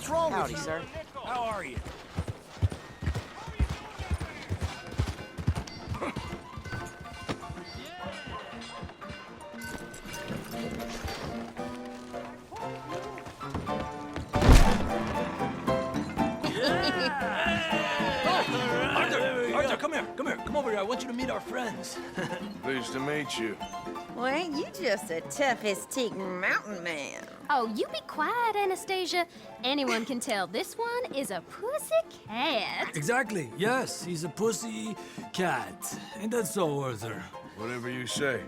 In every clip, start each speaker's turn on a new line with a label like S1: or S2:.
S1: What's wrong
S2: Howdy,
S1: with you?
S2: sir.
S1: How are you? Arthur, come here. Come over here. I want you to meet our friends.
S3: Pleased to meet you.
S4: Well, ain't you just the toughest teak mountain man?
S5: Oh, you be quiet, Anastasia. Anyone can tell this one is a pussy cat.
S1: Exactly. Yes, he's a pussy cat. Ain't that so, Arthur?
S3: Whatever you say.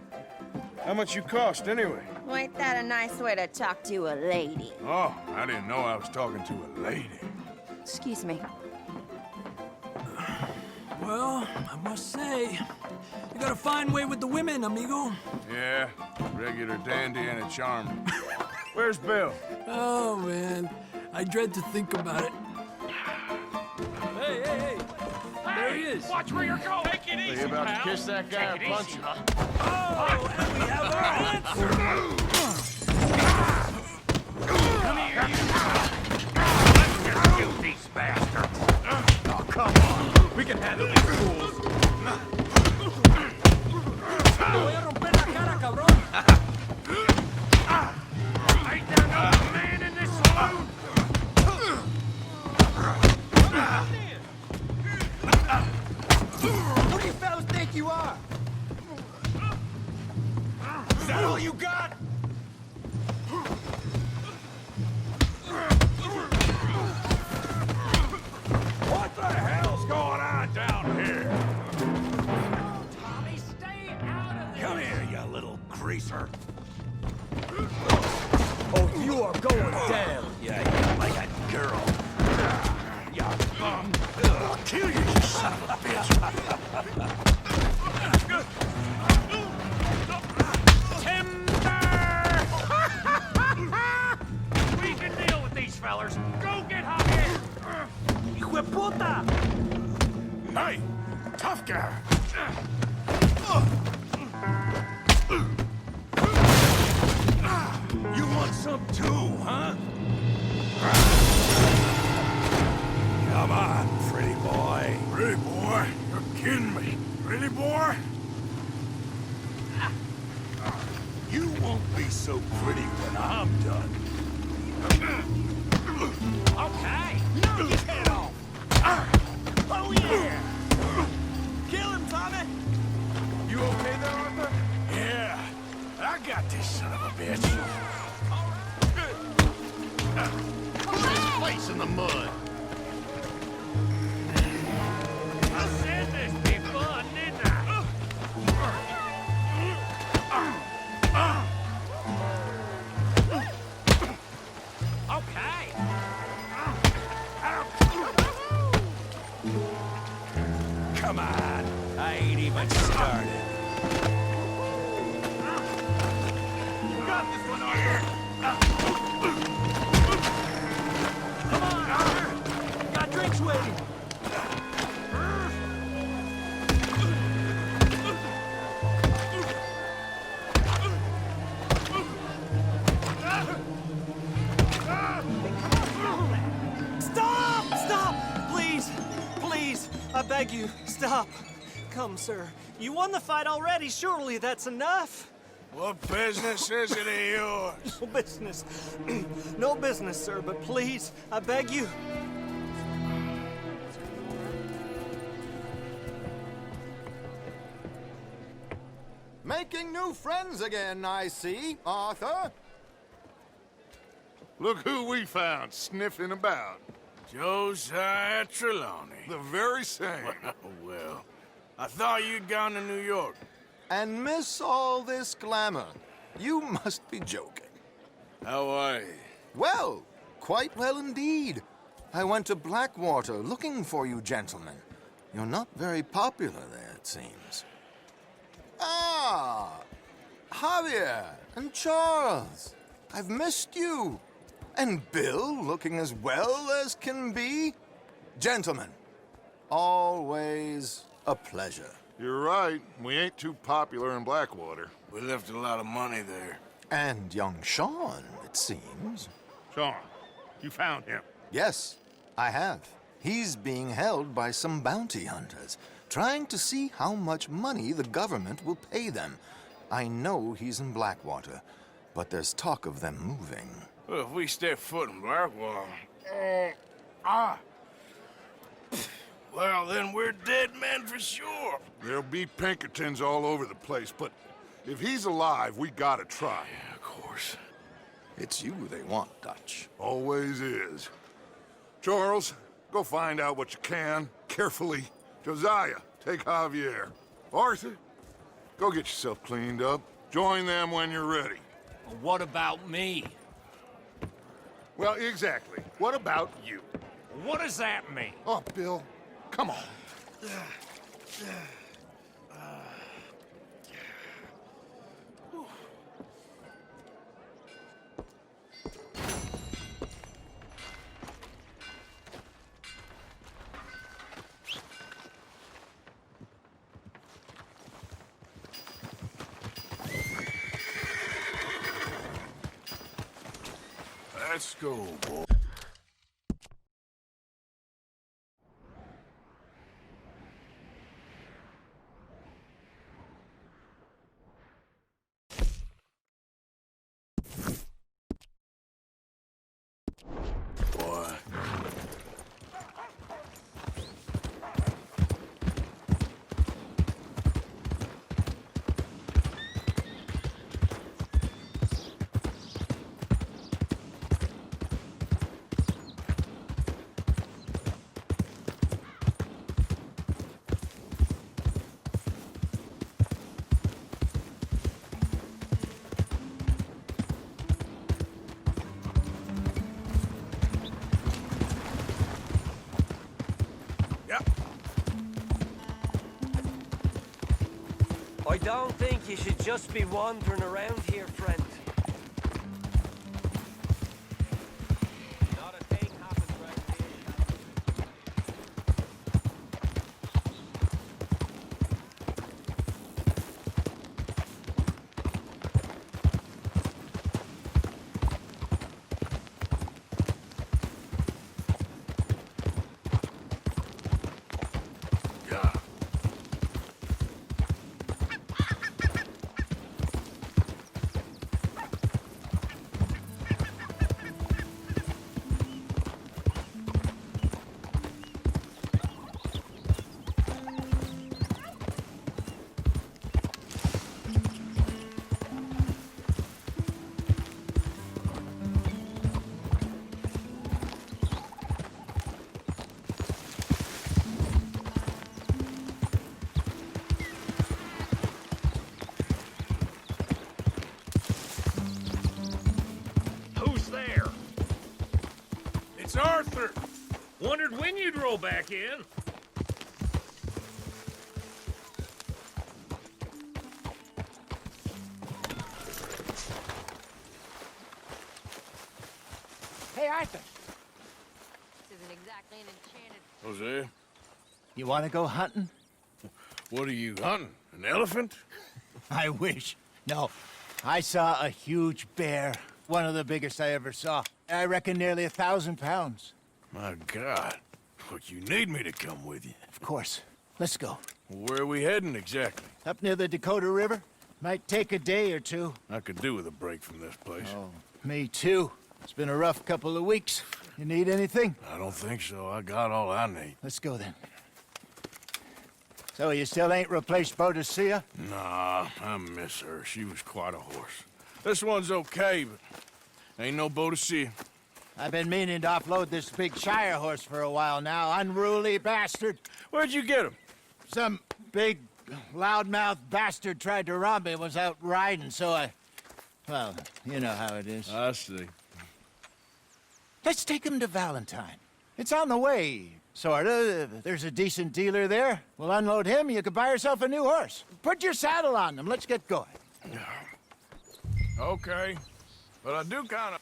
S3: How much you cost, anyway?
S4: Well, ain't that a nice way to talk to a lady?
S3: Oh, I didn't know I was talking to a lady.
S4: Excuse me.
S1: Well, I must say, you got a fine way with the women, amigo.
S3: Yeah, regular dandy and a charmer. Where's Bill?
S1: Oh, man. I dread to think about it. Hey! There he is.
S6: Watch where you're going. Take it
S3: Are
S6: easy,
S3: you about
S6: pal.
S3: to kiss that guy
S6: Take
S3: or
S6: it
S3: punch
S6: easy,
S3: him?
S6: huh?
S1: Oh, and we have our answer.
S6: Come here, you. Let's just shoot these bastards. Oh, come on. We can handle these fools.
S1: Voy a romper la cara, cabrón.
S6: Ain't there no man in this saloon?
S2: Who do you fellas think you are?
S6: Is that all you got? What the hell's going on down here? Tommy, stay out of this. Come here, you little greaser.
S2: Oh, you are going down.
S6: Yeah, like a girl. Yeah, I'll kill you, you son of a bitch. Timber! We can deal with these fellers. Go get Javier.
S1: Hijo de puta!
S6: Hey, tough guy. You want some too, huh? Come on, pretty boy. Pretty boy? You're kidding me. Pretty boy? You won't be so pretty when I'm done. Okay, knock his head off. Oh, yeah.
S1: Kill him, Tommy!
S3: You okay there, Arthur?
S6: Yeah, I got this son of a bitch. Put his face in the mud. I said this before, didn't I? Okay. Come on, I ain't even started. You got this one, Arthur.
S1: Come on, Arthur! Got drinks waiting.
S2: Stop! Please, I beg you, stop. Come, sir. You won the fight already. Surely that's enough.
S3: What business is it of yours?
S2: No business. No business, sir, but please, I beg you.
S7: Making new friends again, I see, Arthur.
S3: Look who we found sniffing about. Josiah Trelawney.
S7: The very same.
S3: Well, I thought you'd gone to New York.
S7: And miss all this glamour. You must be joking.
S3: How are you?
S7: Well, quite well indeed. I went to Blackwater looking for you gentlemen. You're not very popular there, it seems. Ah, Javier and Charles. I've missed you. And Bill looking as well as can be. Gentlemen, always a pleasure.
S3: You're right. We ain't too popular in Blackwater. We left a lot of money there.
S7: And young Sean, it seems.
S6: Sean, you found him.
S7: Yes, I have. He's being held by some bounty hunters, trying to see how much money the government will pay them. I know he's in Blackwater, but there's talk of them moving.
S3: Well, if we step foot in Blackwater... Well, then we're dead men for sure.
S8: There'll be Pinkertons all over the place, but if he's alive, we gotta try.
S3: Yeah, of course.
S7: It's you they want, Dutch.
S8: Always is. Charles, go find out what you can, carefully. Josiah, take Javier. Arthur, go get yourself cleaned up. Join them when you're ready.
S2: What about me?
S8: Well, exactly. What about you?
S2: What does that mean?
S8: Oh, Bill, come on.
S3: Let's go, boy. Boy.
S2: I don't think you should just be wandering around here, friend. Not a thing happens around here.
S3: Yeah.
S6: Who's there?
S3: It's Arthur!
S6: Wondered when you'd roll back in.
S9: Hey, Arthur,
S4: This isn't exactly an enchanted.
S3: Jose,
S9: you want to go hunting?
S3: what are you hunting? An elephant?
S9: I wish. No, I saw a huge bear. One of the biggest I ever saw. I reckon nearly 1,000 pounds.
S3: My God. Look, you need me to come with you.
S9: Of course. Let's go.
S3: Where are we heading exactly?
S9: Up near the Dakota River. Might take a day or two.
S3: I could do with a break from this place.
S9: Oh, me too. It's been a rough couple of weeks. You need anything?
S3: I don't think so. I got all I need.
S9: Let's go then. So you still ain't replaced Boadicea?
S3: Nah, I miss her. She was quite a horse. This one's okay, but ain't no Boadicea.
S9: I've been meaning to offload this big Shire horse for a while now. Unruly bastard.
S3: Where'd you get him?
S9: Some big, loudmouth bastard tried to rob me and was out riding, so I... Well, you know how it is.
S3: I see.
S9: Let's take him to Valentine. It's on the way, sorta. There's a decent dealer there. We'll unload him, you could buy yourself a new horse. Put your saddle on him, let's get going.
S3: Okay, but I do kind of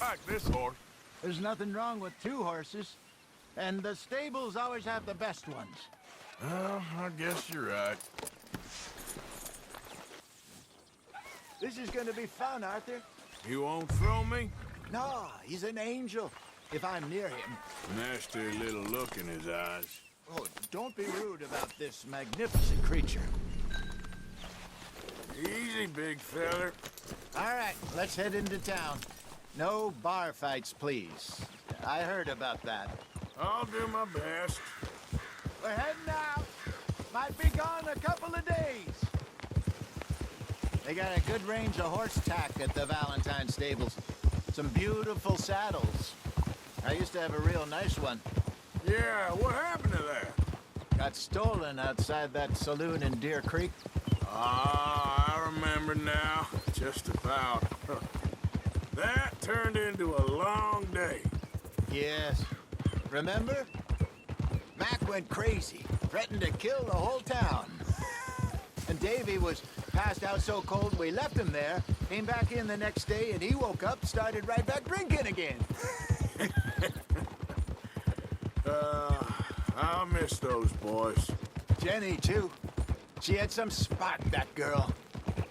S3: like this horse.
S9: There's nothing wrong with two horses, and the stables always have the best ones.
S3: Well, I guess you're right.
S9: This is gonna be fun, Arthur.
S3: You won't throw me?
S9: No, he's an angel. if I'm near him.
S3: Nasty little look in his eyes.
S9: Oh, don't be rude about this magnificent creature.
S3: Easy, big feller.
S9: All right, let's head into town. No bar fights, please. I heard about that.
S3: I'll do my best.
S9: We're heading out. Might be gone a couple of days. They got a good range of horse tack at the Valentine stables. Some beautiful saddles. I used to have a real nice one.
S3: Yeah, what happened to that?
S9: Got stolen outside that saloon in Deer Creek.
S3: Ah, I remember now. Just about. That turned into a long day.
S9: Yes. Remember? Mac went crazy, threatened to kill the whole town. And Davy was passed out so cold we left him there, came back in the next day, and he woke up, started right back drinking again.
S3: I'll miss those boys.
S9: Jenny, too. She had some spot, that girl.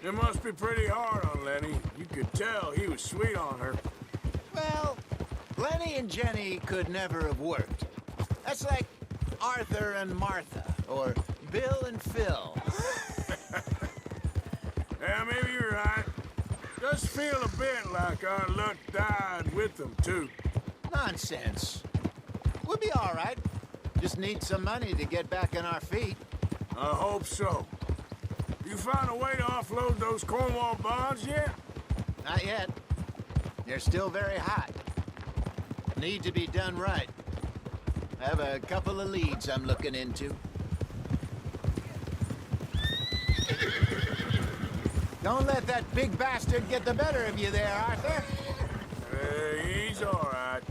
S3: It must be pretty hard on Lenny. You could tell he was sweet on her.
S9: Well, Lenny and Jenny could never have worked. That's like Arthur and Martha, or Bill and Phil.
S3: Yeah, maybe you're right. Does feel a bit like our luck died with them, too.
S9: Nonsense. We'll be all right. Just need some money to get back on our feet.
S3: I hope so. You found a way to offload those Cornwall bonds yet?
S9: Not yet. They're still very hot. Need to be done right. I have a couple of leads I'm looking into. Don't let that big bastard get the better of you there, Arthur.
S3: He's all right.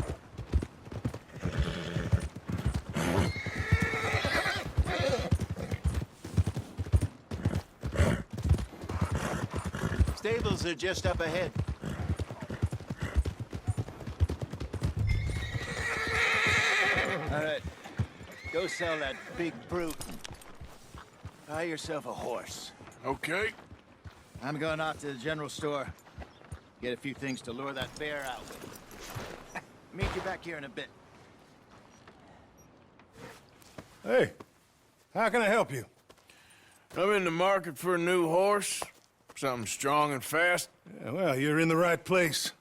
S9: Stables are just up ahead. All right. Go sell that big brute. Buy yourself a horse.
S3: Okay.
S9: I'm going off to the general store. Get a few things to lure that bear out with. Meet you back here in a bit.
S10: Hey, how can I help you?
S3: I'm in the market for a new horse. Something strong and fast.
S10: Yeah, well, you're in the right place.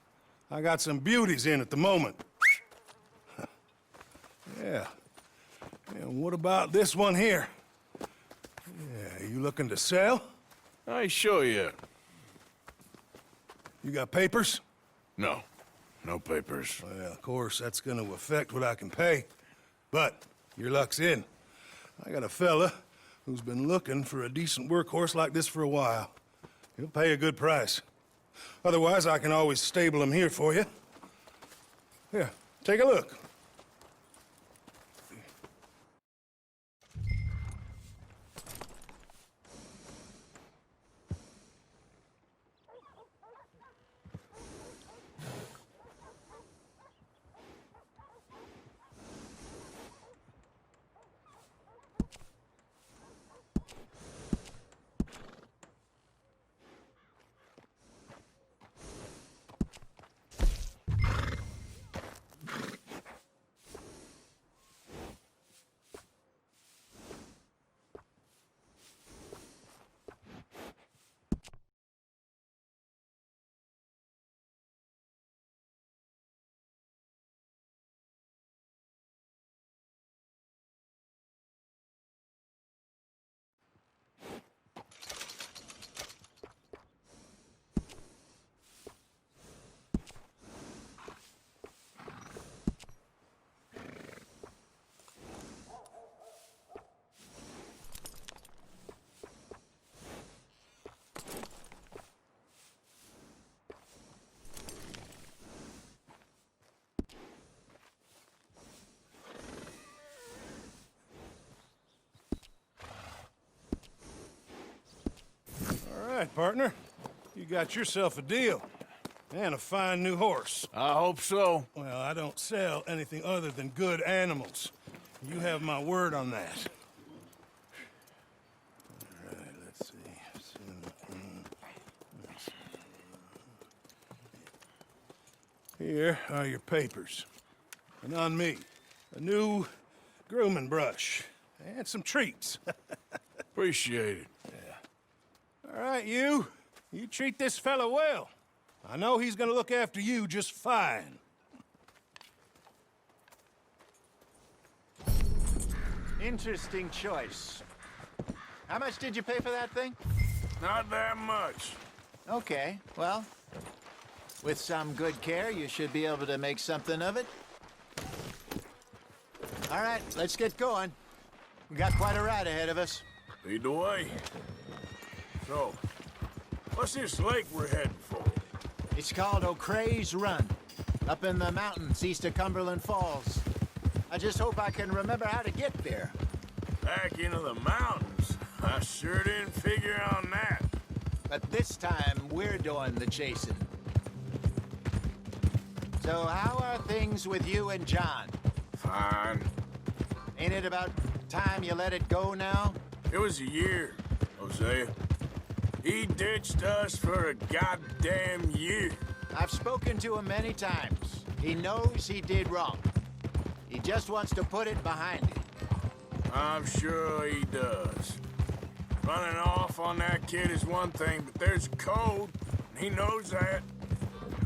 S10: I got some beauties in at the moment. Yeah. And what about this one here? Yeah, you looking to sell?
S3: I show you.
S10: You got papers?
S3: No. No papers.
S10: Well, of course, that's gonna affect what I can pay. But your luck's in. I got a fella who's been looking for a decent workhorse like this for a while. He'll pay a good price. Otherwise, I can always stable him here for you. Here, take a look. All right, partner. You got yourself a deal. And a fine new horse.
S3: I hope so.
S10: Well, I don't sell anything other than good animals. You have my word on that. All right, let's see. Here are your papers. And on me, a new grooming brush and some treats.
S3: Appreciate it.
S10: All right, you. You treat this fella well. I know he's gonna look after you just fine.
S9: Interesting choice. How much did you pay for that thing?
S3: Not that much.
S9: Okay, well, with some good care, you should be able to make something of it. All right, let's get going. We got quite a ride ahead of us.
S3: Lead the way. So, what's this lake we're heading for?
S9: It's called O'Creagh's Run, up in the mountains east of Cumberland Falls. I just hope I can remember how to get there.
S3: Back into the mountains? I sure didn't figure on that.
S9: But this time, we're doing the chasing. So how are things with you and John?
S3: Fine.
S9: Ain't it about time you let it go now?
S3: It was a year, Hosea. He ditched us for a goddamn year.
S9: I've spoken to him many times. He knows he did wrong. He just wants to put it behind him.
S3: I'm sure he does. Running off on that kid is one thing, but there's a code, and he knows that.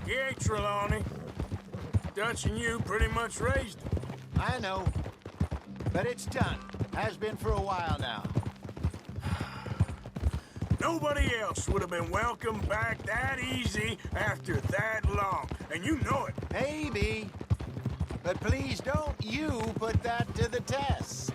S3: He ain't Trelawney. Dutch and you pretty much raised him.
S9: I know. But it's done. Has been for a while now.
S3: Nobody else would have been welcomed back that easy after that long, and you know it.
S9: Maybe. But please don't you put that to the test.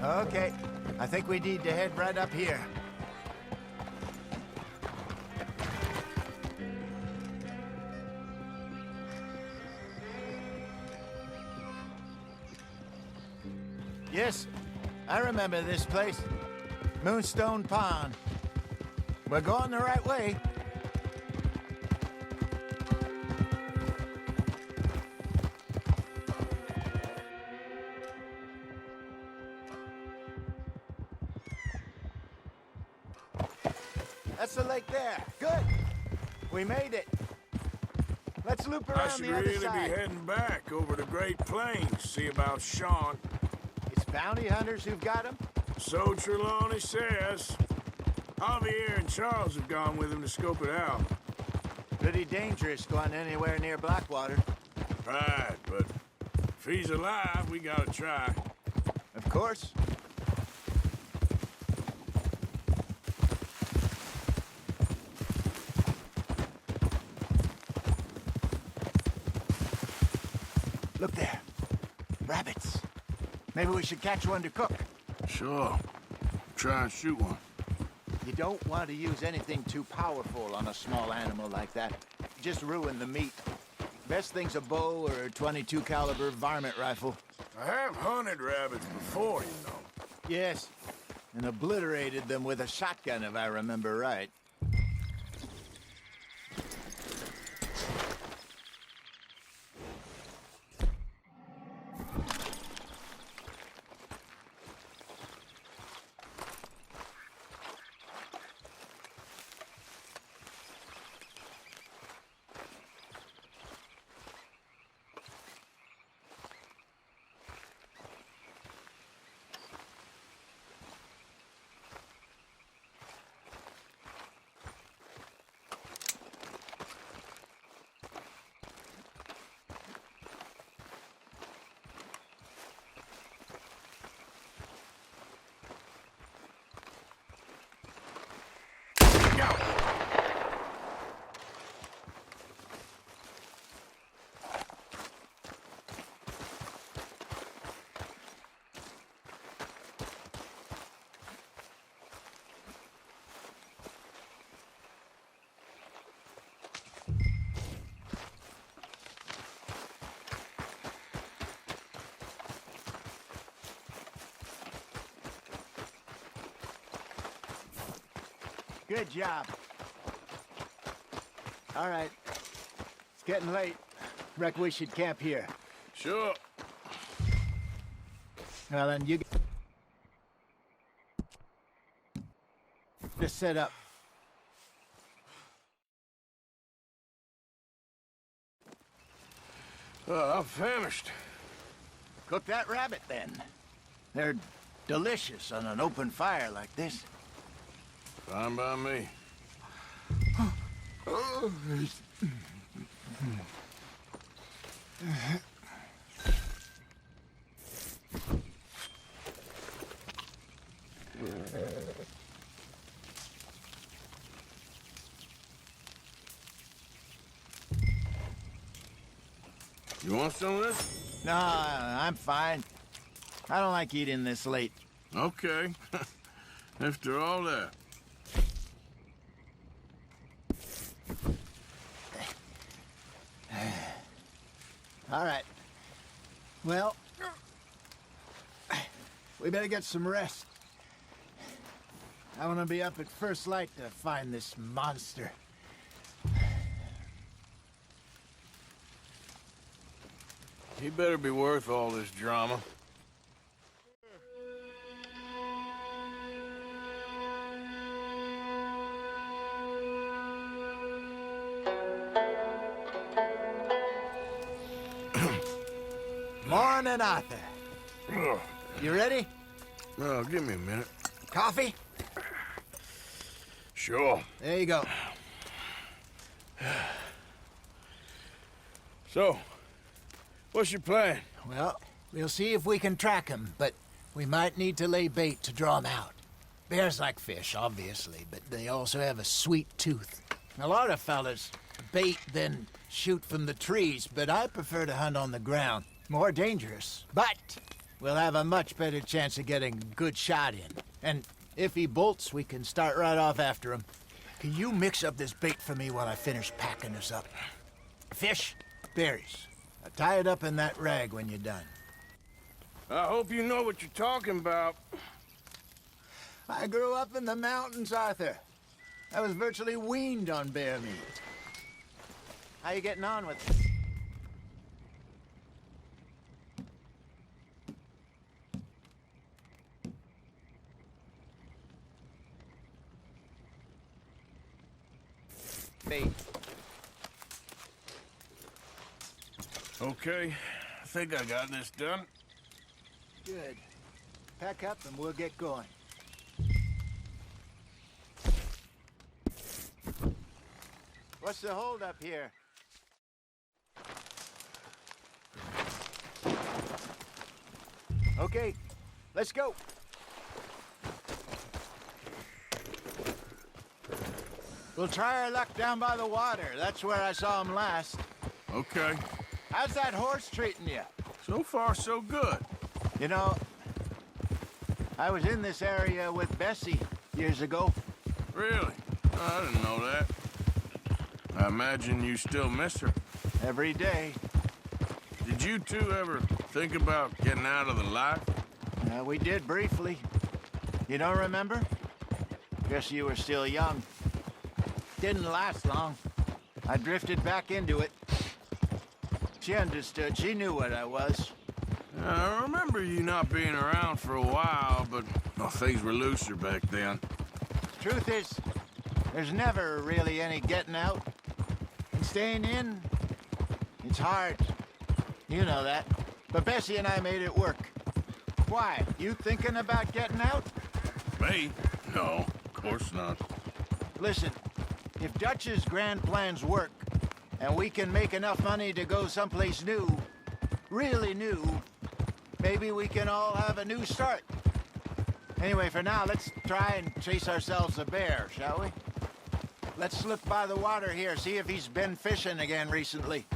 S9: Okay, I think we need to head right up here. Yes, I remember this place. Moonstone Pond. We're going the right way. That's the lake there. Good. We made it. Let's loop
S3: I
S9: around
S3: should
S9: the other
S3: really be
S9: side.
S3: heading back over the Great Plains, see about Sean.
S9: It's bounty hunters who've got him?
S3: So Trelawney says. Javier and Charles have gone with him to scope it out.
S9: Pretty dangerous going anywhere near Blackwater.
S3: Right, but if he's alive, we gotta try.
S9: Of course. Look there. Rabbits. Maybe we should catch one to cook.
S3: Sure. Try and shoot one.
S9: You don't want to use anything too powerful on a small animal like that. Just ruin the meat. Best thing's a bow or a .22 caliber varmint rifle.
S3: I have hunted rabbits before, you know.
S9: Yes, and obliterated them with a shotgun if I remember right. Good job. All right. It's getting late. Reckon we should camp here.
S3: Sure.
S9: Well, then you just set up.
S3: I'm famished.
S9: Cook that rabbit, then. They're delicious on an open fire like this.
S3: Fine by me. You want some of this?
S9: No, I'm fine. I don't like eating this late.
S3: Okay. After all that.
S9: All right. Well, we better get some rest. I want to be up at first light to find this monster.
S3: He better be worth all this drama.
S9: Morning, Arthur. You ready?
S3: Well, give me a minute.
S9: Coffee?
S3: Sure.
S9: There you go.
S3: So, what's your plan?
S9: Well, we'll see if we can track him, but we might need to lay bait to draw him out. Bears like fish, obviously, but they also have a sweet tooth. A lot of fellas bait, then shoot from the trees, but I prefer to hunt on the ground. More dangerous, but we'll have a much better chance of getting a good shot in. And if he bolts, we can start right off after him. Can you mix up this bait for me while I finish packing this up? Fish, berries. Tie it up in that rag when you're done.
S3: I hope you know what you're talking about.
S9: I grew up in the mountains, Arthur. I was virtually weaned on bear meat. How you getting on with it? Bait.
S3: Okay, I think I got this done.
S9: Good. Pack up and we'll get going. What's the holdup here? Okay, let's go. We'll try our luck down by the water. That's where I saw him last.
S3: Okay.
S9: How's that horse treating you?
S3: So far, so good.
S9: You know, I was in this area with Bessie years ago.
S3: Really? I didn't know that. I imagine you still miss her.
S9: Every day.
S3: Did you two ever think about getting out of the life?
S9: We did briefly. You don't remember? Guess you were still young. Didn't last long. I drifted back into it. She understood. She knew what I was.
S3: I remember you not being around for a while, but things were looser back then.
S9: Truth is, there's never really any getting out. And staying in, it's hard. You know that. But Bessie and I made it work. Why? You thinking about getting out?
S3: Me? No, of course not.
S9: Listen, if Dutch's grand plans work, and we can make enough money to go someplace new, really new, maybe we can all have a new start. Anyway, for now, let's try and chase ourselves a bear, shall we? Let's look by the water here, see if he's been fishing again recently.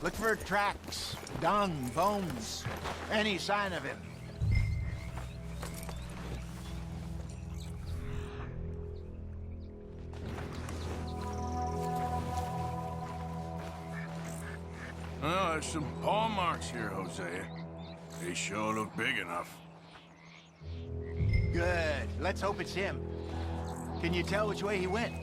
S9: Look for tracks, dung, bones, any sign of him.
S3: Well, there's some paw marks here, Hosea. They sure look big enough.
S9: Good. Let's hope it's him. Can you tell which way he went?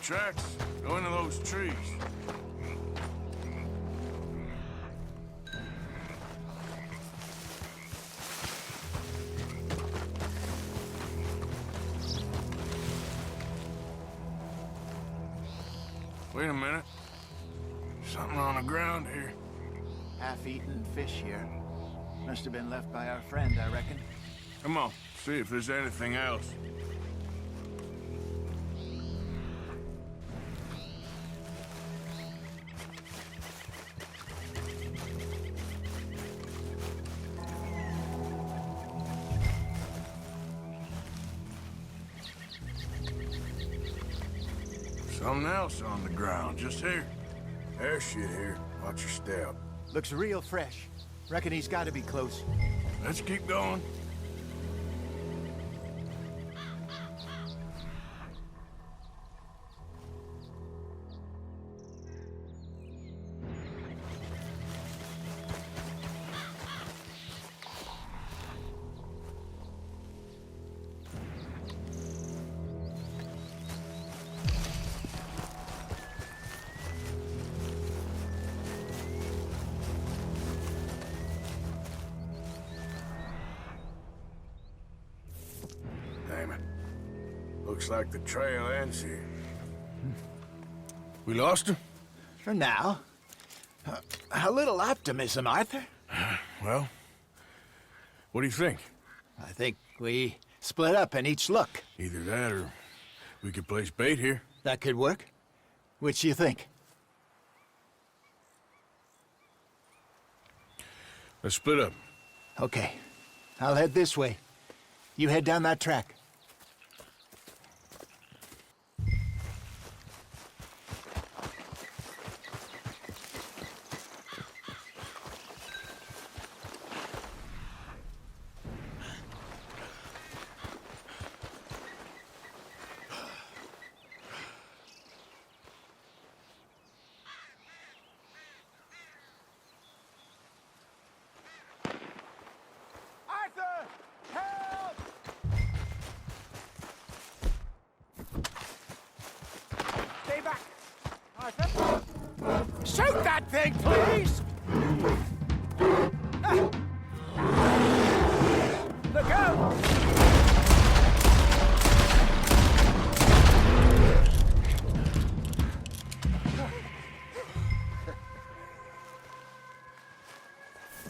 S3: Tracks go into those trees. Wait a minute. Something on the ground here.
S9: Half-eaten fish here. Must have been left by our friend, I reckon.
S3: Come on, see if there's anything else. Something else on the ground, just here. There's shit here. Watch your step.
S9: Looks real fresh. Reckon he's got to be close.
S3: Let's keep going. Damn it. Looks like the trail ends here. We lost him?
S9: For now. A little optimism, Arthur.
S3: Well, what do you think?
S9: I think we split up and each look.
S3: Either that or we could place bait here.
S9: That could work. Which you think?
S3: Let's split up.
S9: Okay. I'll head this way. You head down that track. Arthur! Help! Stay back! Arthur! Shoot that thing, please! Ah. Look out!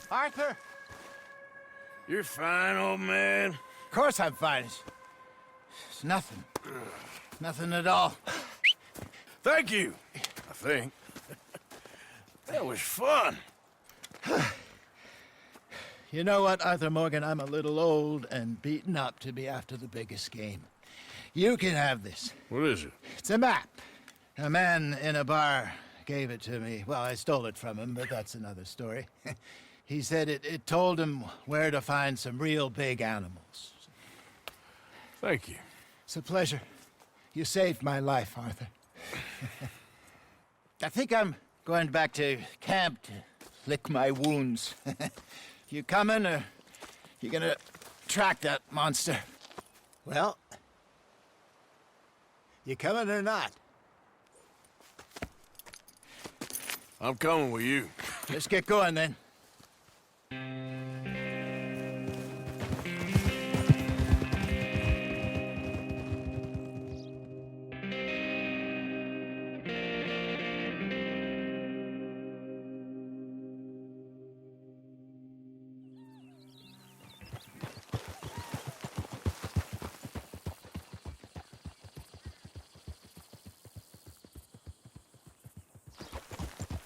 S9: Arthur!
S3: You're fine, old man.
S9: Of course I'm fine. It's nothing. Nothing at all.
S3: Thank you, I think. That was fun.
S9: You know what, Arthur Morgan? I'm a little old and beaten up to be after the biggest game. You can have this.
S3: What is it?
S9: It's a map. A man in a bar gave it to me. Well, I stole it from him, but that's another story. He said it told him where to find some real big animals.
S3: Thank you.
S9: It's a pleasure. You saved my life, Arthur. I think I'm going back to camp to lick my wounds. You coming, or you gonna track that monster? Well, you coming or not?
S3: I'm coming with you.
S9: Let's get going, then.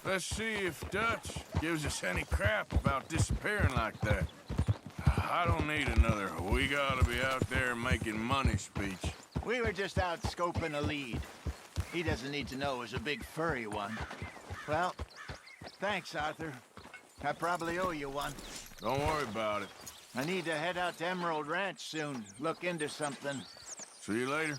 S3: Let's see if Dutch gives us any crap about disappearing like that. I don't need another "we gotta be out there making money" speech.
S9: We were just out scoping a lead. He doesn't need to know it was a big furry one. Well, thanks, Arthur. I probably owe you one.
S3: Don't worry about it.
S9: I need to head out to Emerald Ranch soon. Look into something.
S3: See you later.